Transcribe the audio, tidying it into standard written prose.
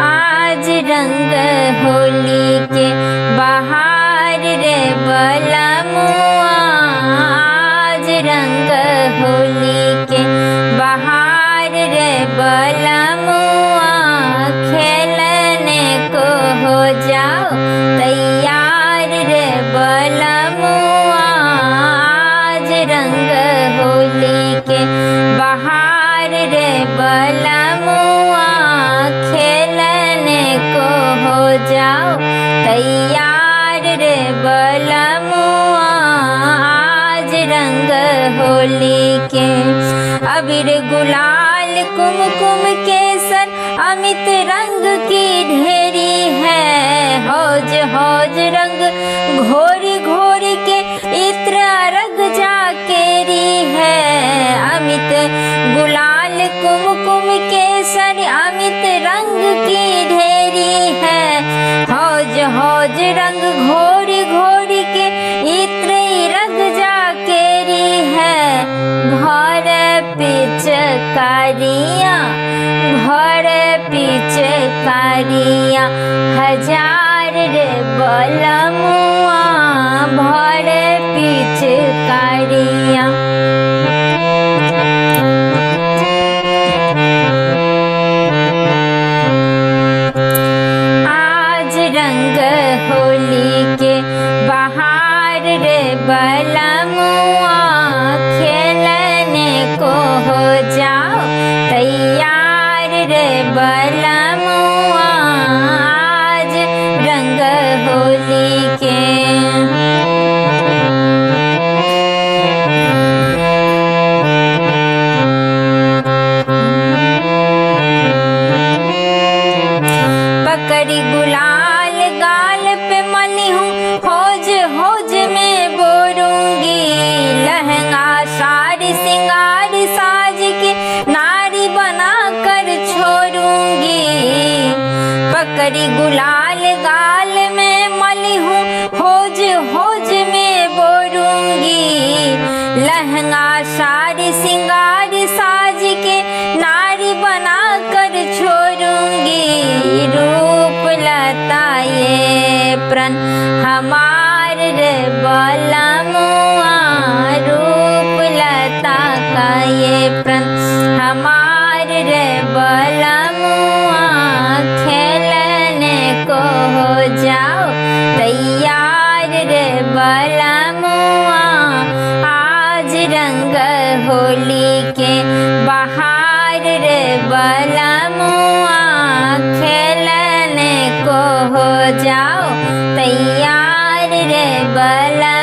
आज रंग होली के बहार रे बलमुआ, आज रंग होली के बहार रे बलमुआ, खेलने को हो जाओ तैयार रे बलमुआ, आज रंग होली के बहार रे बलमुआ, खेलने को हो जाओ तैयार रे बलमुआ, आज रंग होली के। अबीर गुलाल कुमकुम केसर अमित रंग की ढेरी है, हौज हौज रंग घोरी घोरी के इत्र रग जाकेरी है। अमित गुलाल कुमकुम केसर अमित रंग की ढेरी है, हौज हौज रंग घोरी घोरी के इत्र रग जाकेरी है। भर पिचकारियाँ भर पिचकारियाँ हजार रे बलमुआ, भर पिचकारियाँ। आज रंग होली के बहार रे बलमुआ, खेलने को हो जाओ तैयार रे बलमुआ, आज रंग होली के। पकड़ी गुलाल गाल पे मली हूँ, हौज हौज में बोरूंगी, लहंगा साड़ी सिंगार साज के नारी बना कर छोड़ूंगी। पकड़ी गुलाल गाल में मली हूँ, हौज हौज में बोरूंगी, लहंगा साड़ी सिंगार साज के नारी बना कर छोड़ूंगी। रूप लता ये प्रण हमार रे बलमुआ, रूप लता का ये प्रण हमार रे बलमुआ, खेलने को हो जाओ तैयार रे बलमुआ, आज रंग होली के बहार रे बलमुआ, खेलने को हो जाओ तैयार रे बलमुआ।